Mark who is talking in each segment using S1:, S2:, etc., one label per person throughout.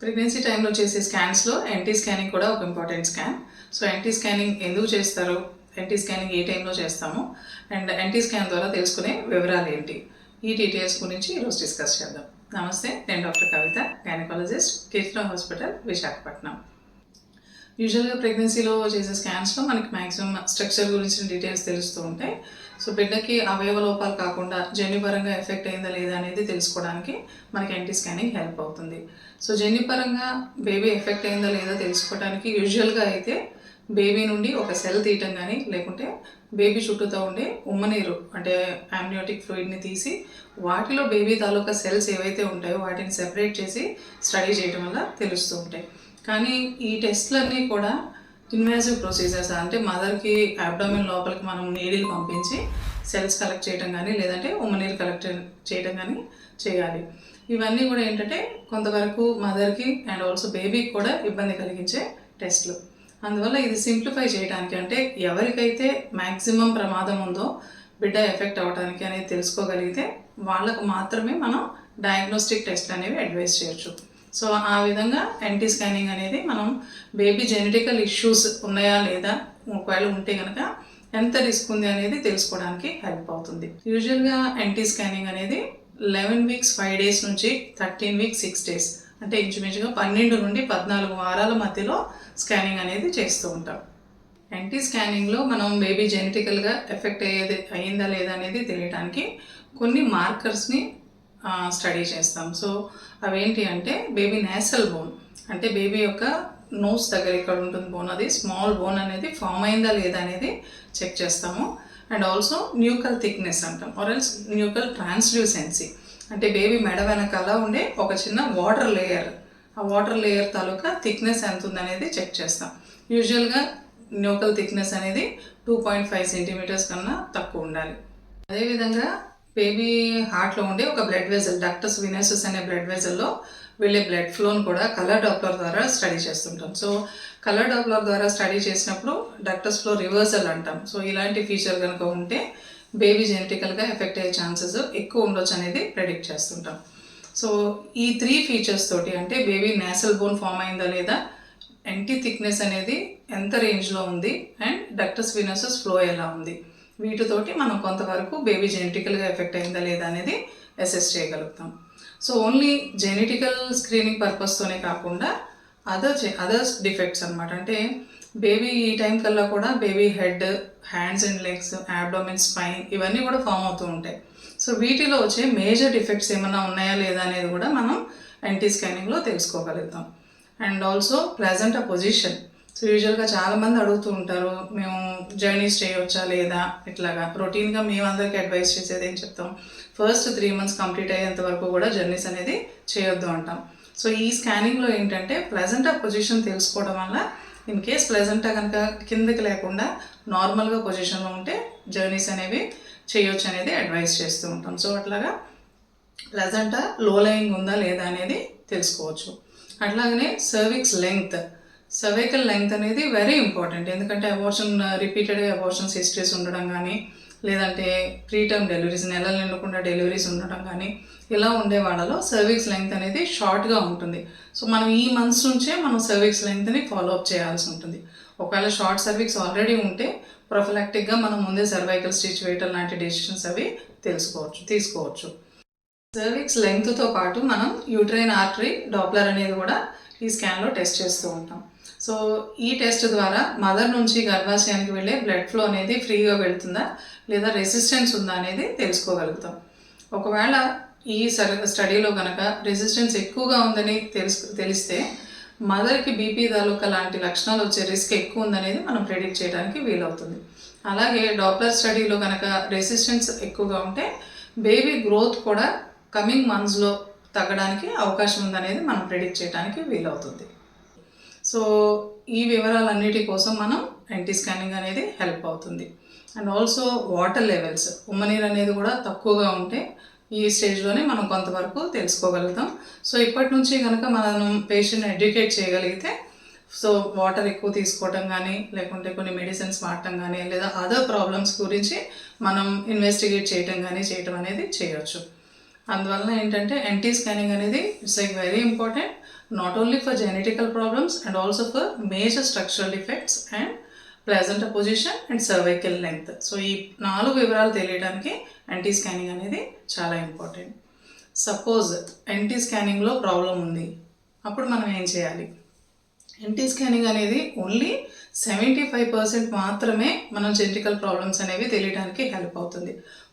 S1: Pregnancy టైంలో చేసే స్కాన్స్లో NT scanning కూడా ఒక important scan. So NT scanning ఎందుకు చేస్తారు, ఎన్టీ స్కానింగ్ ఏ టైంలో చేస్తాము, అండ్ ఎన్టీ స్కాన్ ద్వారా తెలుసుకునే వివరాలు ఏంటి, ఈ డీటెయిల్స్ గురించి ఈరోజు డిస్కస్ చేద్దాం. నమస్తే, నేను డాక్టర్ కవిత, గైనకాలజిస్ట్, కీర్తన హాస్పిటల్, విశాఖపట్నం. యూజువల్గా ప్రెగ్నెన్సీలో చేసే స్కాన్స్లో మనకి మ్యాక్సిమం స్ట్రక్చర్ గురించిన డీటెయిల్స్ తెలుస్తూ ఉంటాయి. సో బిడ్డకి అవయవ లోపాలు కాకుండా జన్యుపరంగా ఎఫెక్ట్ అయిందా లేదా అనేది తెలుసుకోవడానికి మనకి ఎన్టీ స్కానింగ్ హెల్ప్ అవుతుంది. సో జన్యుపరంగా బేబీ ఎఫెక్ట్ అయిందా లేదా తెలుసుకోవడానికి యూజువల్గా అయితే బేబీ నుండి ఒక సెల్ తీయటం కానీ, లేకుంటే బేబీ చుట్టూతో ఉండే ఉమ్మనీరు అంటే ఆమ్నియోటిక్ ఫ్లూయిడ్ని తీసి వాటిలో బేబీ తాలూకా సెల్స్ ఏవైతే ఉంటాయో వాటిని సెపరేట్ చేసి స్టడీ చేయడం వల్ల తెలుస్తూ ఉంటాయి. కానీ ఈ టెస్ట్లన్నీ కూడా ఇన్వాసివ్ ప్రొసీజర్స్, అంటే మదర్కి అబ్డామిన్ లోపలికి మనం నీడిల్ పంపించి సెల్స్ కలెక్ట్ చేయడం కానీ, లేదంటే ఉమ్మనీరు కలెక్ట్ చేయడం కానీ చేయాలి. ఇవన్నీ కూడా ఏంటంటే కొంతవరకు మదర్కి అండ్ ఆల్సో బేబీకి కూడా ఇబ్బంది కలిగించే టెస్ట్లు. అందువల్ల ఇది సింప్లిఫై చేయడానికి, అంటే ఎవరికైతే మ్యాక్సిమం ప్రమాదం ఉందో బిడ్డ ఎఫెక్ట్ అవ్వడానికి అనేది తెలుసుకోగలిగితే వాళ్ళకు మాత్రమే మనం డయాగ్నోస్టిక్ టెస్ట్ అనేవి అడ్వైస్ చేయొచ్చు. సో ఆ విధంగా ఎన్టీ స్కానింగ్ అనేది మనం బేబీ జెనెటికల్ ఇష్యూస్ ఉన్నాయా లేదా, ఒకవేళ ఉంటే కనుక ఎంత రిస్క్ ఉంది అనేది తెలుసుకోవడానికి హెల్ప్ అవుతుంది. యూజువల్గా ఎన్టీ స్కానింగ్ అనేది 11 వీక్స్ 5 డేస్ నుంచి 13 వీక్స్ 6 డేస్, అంటే ఇంచుమించుగా 12 నుండి 14 వారాల మధ్యలో స్కానింగ్ అనేది చేస్తూ ఉంటాం. ఎన్టీ స్కానింగ్లో మనం బేబీ జెనెటికల్గా ఎఫెక్ట్ అయ్యిందా లేదా అనేది తెలియడానికి కొన్ని మార్కర్స్ని స్టడీ చేస్తాం. సో అవేంటి అంటే బేబీ నేసల్ బోన్, అంటే బేబీ యొక్క నోస్ దగ్గర ఇక్కడ ఉంటుంది బోన్, అది స్మాల్ బోన్ అనేది ఫామ్ అయిందా లేదా అనేది చెక్ చేస్తాము. అండ్ ఆల్సో న్యూకల్ థిక్నెస్ అంటాం, ఆర్ఎల్స్ న్యూకల్ ట్రాన్స్ల్యూసెన్సీ, అంటే బేబీ మెడ వెనకాల ఉండే ఒక చిన్న వాటర్ లేయర్, ఆ వాటర్ లేయర్ తాలూకా థిక్నెస్ ఎంత ఉందనేది చెక్ చేస్తాం. యూజువల్గా న్యూకల్ థిక్నెస్ అనేది 2.5 సెంటీమీటర్స్ కన్నా తక్కువ ఉండాలి. అదేవిధంగా బేబీ హార్ట్లో ఉండే ఒక బ్లడ్ వెజల్, డక్టస్ వినసస్ అనే బ్లడ్ వెజల్లో వెళ్ళే బ్లడ్ ఫ్లోని కూడా కలర్ డాప్లర్ ద్వారా స్టడీ చేస్తుంటాం. సో కలర్ డాప్లర్ ద్వారా స్టడీ చేసినప్పుడు డక్టస్ ఫ్లో రివర్సల్ అంటాం. సో ఇలాంటి ఫీచర్ కనుక ఉంటే బేబీ జెనెటికల్గా ఎఫెక్ట్ అయ్యే ఛాన్సెస్ ఎక్కువ ఉండొచ్చు అనేది ప్రెడిక్ట్ చేస్తుంటాం. సో ఈ 3 ఫీచర్స్ తోటి, అంటే బేబీ నేసల్ బోన్ ఫామ్ అయిందా లేదా, ఎన్టీ థిక్నెస్ అనేది ఎంత రేంజ్లో ఉంది, అండ్ డక్టస్ వినసస్ ఫ్లో ఎలా ఉంది, వీటితోటి మనం కొంతవరకు బేబీ జెనెటికల్గా ఎఫెక్ట్ అయిందా లేదా అనేది అసెస్ చేయగలుగుతాం. సో ఓన్లీ జెనెటికల్ స్క్రీనింగ్ పర్పస్తోనే కాకుండా అదర్స్ డిఫెక్ట్స్ అనమాట, అంటే బేబీ ఈ టైం కల్లా కూడా baby head, hands and legs, abdomen, spine ఇవన్నీ కూడా ఫామ్ అవుతూ ఉంటాయి. సో వీటిలో వచ్చే మేజర్ డిఫెక్ట్స్ ఏమైనా ఉన్నాయా లేదా అనేది కూడా మనం ఎన్టీ స్కానింగ్లో తెలుసుకోగలుగుతాం. And also placenta position. So యూజువల్గా చాలామంది అడుగుతూ ఉంటారు, మేము జర్నీస్ చేయవచ్చా లేదా, ఇట్లాగా రొటీన్గా మేము అందరికీ అడ్వైస్ చేసేది ఏం చెప్తాం, ఫస్ట్ 3 months కంప్లీట్ అయ్యేంత వరకు కూడా జర్నీస్ అనేది చేయొద్దు అంటాం. సో ఈ స్కానింగ్లో ఏంటంటే ప్లెజెంటా పొజిషన్ తెలుసుకోవడం వల్ల ఇన్ కేస్ ప్లెజెంటా కనుక కిందకి లేకుండా నార్మల్గా పొజిషన్లో ఉంటే జర్నీస్ అనేవి చేయొచ్చు అనేది అడ్వైస్ చేస్తూ ఉంటాం. సో అట్లాగా ప్లెజెంటా లో లయింగ్ ఉందా లేదా అనేది తెలుసుకోవచ్చు. అట్లాగనే సర్వికల్ లెంగ్త్ అనేది వెరీ ఇంపార్టెంట్, ఎందుకంటే అబార్షన్ రిపీటెడ్గా అబార్షన్స్ హిస్టరీస్ ఉండడం కానీ, లేదంటే ప్రీటర్మ్ డెలివరీస్, నెలలు నిండకుండా డెలివరీస్ ఉండడం కానీ, ఇలా ఉండే వాళ్ళలో సర్విక్స్ లెంగ్త్ అనేది షార్ట్గా ఉంటుంది. సో మనం ఈ మంత్స్ నుంచే మనం సర్విక్స్ లెంగ్త్ని ఫాలో అప్ చేయాల్సి ఉంటుంది. ఒకవేళ షార్ట్ సర్విక్స్ ఆల్రెడీ ఉంటే ప్రొఫిలాక్టిక్గా మనం ముందే సర్వైకల్ స్టిచ్ వేయటం లాంటి డెసిషన్స్ అవి తీసుకోవచ్చు. సర్విక్స్ లెంగ్త్తో పాటు మనం యూట్రైన్ ఆర్టరీ డాప్లర్ అనేది కూడా ఈ స్కాన్లో టెస్ట్ చేస్తూ ఉంటాం. సో ఈ టెస్ట్ ద్వారా మదర్ నుంచి గర్భాశయానికి వెళ్ళే బ్లడ్ ఫ్లో అనేది ఫ్రీగా వెళ్తుందా లేదా రెసిస్టెన్స్ ఉందా అనేది తెలుసుకోగలుగుతాం. ఒకవేళ ఈ స్టడీలో కనుక రెసిస్టెన్స్ ఎక్కువగా ఉందని తెలిస్తే మదర్కి బీపీ తాలూకా లాంటి లక్షణాలు వచ్చే రిస్క్ ఎక్కువ ఉందనేది మనం ప్రెడిక్ట్ చేయడానికి వీలవుతుంది. అలాగే డాప్లర్ స్టడీలో కనుక రెసిస్టెన్స్ ఎక్కువగా ఉంటే బేబీ గ్రోత్ కూడా కమింగ్ మంత్స్లో తగ్గడానికి అవకాశం ఉందనేది మనం ప్రెడిక్ట్ చేయడానికి వీలవుతుంది. సో ఈ వివరాలన్నిటి కోసం మనం ఎన్టీ స్కానింగ్ అనేది హెల్ప్ అవుతుంది. అండ్ ఆల్సో వాటర్ లెవెల్స్, ఉమ్మనీరు అనేది కూడా తక్కువగా ఉంటే ఈ స్టేజ్లోనే మనం కొంతవరకు తెలుసుకోగలుగుతాం. సో ఇప్పటి నుంచి కనుక మనం పేషెంట్ని ఎడ్యుకేట్ చేయగలిగితే, సో వాటర్ ఎక్కువ తీసుకోవటం కానీ, లేకుంటే కొన్ని మెడిసిన్స్ వాడటం కానీ, లేదా అదర్ ప్రాబ్లమ్స్ గురించి మనం ఇన్వెస్టిగేట్ చేయటం అనేది చేయొచ్చు. అందువలన ఏంటంటే ఎన్టీ స్కానింగ్ అనేది it's like very important not only for genetical problems and also for major structural defects and pleasant position and cervical length. So ఈ 4 వివరాలు తెలియడానికి ఎన్టీ స్కానింగ్ అనేది చాలా ఇంపార్టెంట్. సపోజ్ ఎన్టీ స్కానింగ్లో ప్రాబ్లం ఉంది, అప్పుడు మనం ఏం చేయాలి? ఎన్టీ స్కానింగ్ అనేది ఓన్లీ 75% మాత్రమే మనం జెనెటికల్ ప్రాబ్లమ్స్ అనేవి తెలియడానికి హెల్ప్ అవుతుంది.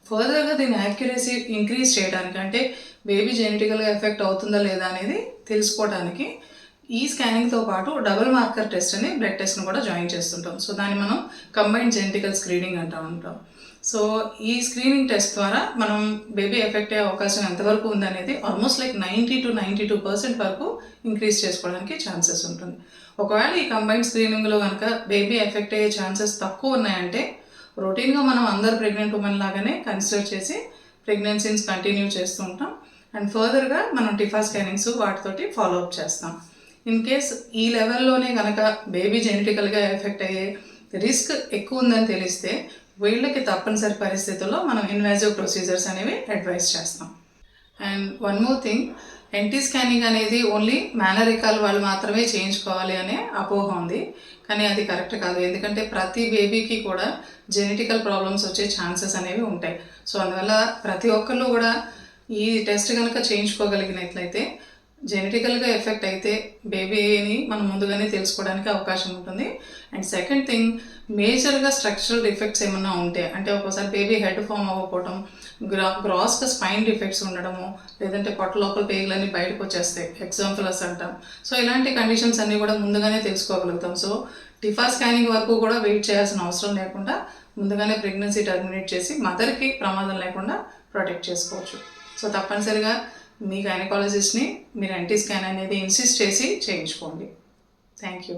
S1: ఫర్దర్గా దీని యాక్యురసీ ఇంక్రీజ్ చేయడానికి, అంటే బేబీ జెనెటికల్గా ఎఫెక్ట్ అవుతుందా లేదా అనేది తెలుసుకోవడానికి ఈ స్కానింగ్తో పాటు డబుల్ మార్కర్ టెస్ట్ అని బ్లడ్ టెస్ట్ను కూడా జాయిన్ చేస్తుంటాం. సో దాన్ని మనం కంబైన్డ్ జెనెటికల్ స్క్రీనింగ్ అంటూ ఉంటాం. సో ఈ స్క్రీనింగ్ టెస్ట్ ద్వారా మనం బేబీ ఎఫెక్ట్ అయ్యే అవకాశం ఎంతవరకు ఉందనేది ఆల్మోస్ట్ లైక్ 90 to 92% వరకు ఇంక్రీజ్ చేసుకోవడానికి ఛాన్సెస్ ఉంటుంది. ఒకవేళ ఈ కంబైన్డ్ స్క్రీనింగ్లో కనుక బేబీ ఎఫెక్ట్ అయ్యే ఛాన్సెస్ తక్కువ ఉన్నాయంటే రొటీన్గా మనం అందరు ప్రెగ్నెంట్ ఉమెన్ లాగానే కన్సిడర్ చేసి ప్రెగ్నెన్సీస్ కంటిన్యూ చేస్తూ ఉంటాం. అండ్ ఫర్దర్గా మనం టిఫా స్కానింగ్స్ వాటితోటి ఫాలో అప్ చేస్తాం. ఇన్ కేస్ ఈ లెవెల్లోనే కనుక బేబీ జెనెటికల్గా ఎఫెక్ట్ అయ్యే రిస్క్ ఎక్కువ ఉందని తెలిస్తే వీళ్ళకి తప్పనిసరి పరిస్థితుల్లో మనం ఇన్వాజివ్ ప్రొసీజర్స్ అనేవి అడ్వైస్ చేస్తాం. And one more thing, NT scanning అనేది ఓన్లీ మేనరికాల్ వాళ్ళు మాత్రమే చేయించుకోవాలి అనే అపోహ ఉంది. కానీ అది కరెక్ట్ కాదు. ఎందుకంటే ప్రతి బేబీకి కూడా జెనెటికల్ ప్రాబ్లమ్స్ వచ్చే ఛాన్సెస్ అనేవి ఉంటాయి. సో అందువల్ల ప్రతి ఒక్కళ్ళు కూడా ఈ టెస్ట్ కనుక చేయించుకోగలిగినట్లయితే జెనెటికల్గా ఎఫెక్ట్ అయితే బేబీని మనం ముందుగానే తెలుసుకోవడానికి అవకాశం ఉంటుంది. అండ్ సెకండ్ థింగ్, మేజర్గా స్ట్రక్చరల్ డిఫెక్ట్స్ ఏమన్నా ఉంటే, అంటే ఒక్కోసారి బేబీ హెడ్ ఫామ్ అవ్వకపోవడం, గ్రాస్గా స్పైన్ డిఫెక్ట్స్ ఉండడము, లేదంటే పొట్ట లోపల పేగులన్నీ బయటకు వచ్చేస్తాయి, ఎగ్జాంపుల్స్ అంటాం. సో ఇలాంటి కండిషన్స్ అన్నీ కూడా ముందుగానే తెలుసుకోగలుగుతాం. సో టిఫా స్కానింగ్ వరకు కూడా వెయిట్ చేయాల్సిన అవసరం లేకుండా ముందుగానే ప్రెగ్నెన్సీ టర్మినేట్ చేసి మదర్కి ప్రమాదం లేకుండా ప్రొటెక్ట్ చేసుకోవచ్చు. సో తప్పనిసరిగా మీ గైనకాలజిస్ట్ని మీరు ఎన్టీ స్కాన్ అనేది ఇన్సిస్ట్ చేసి చేయించుకోండి. Thank you.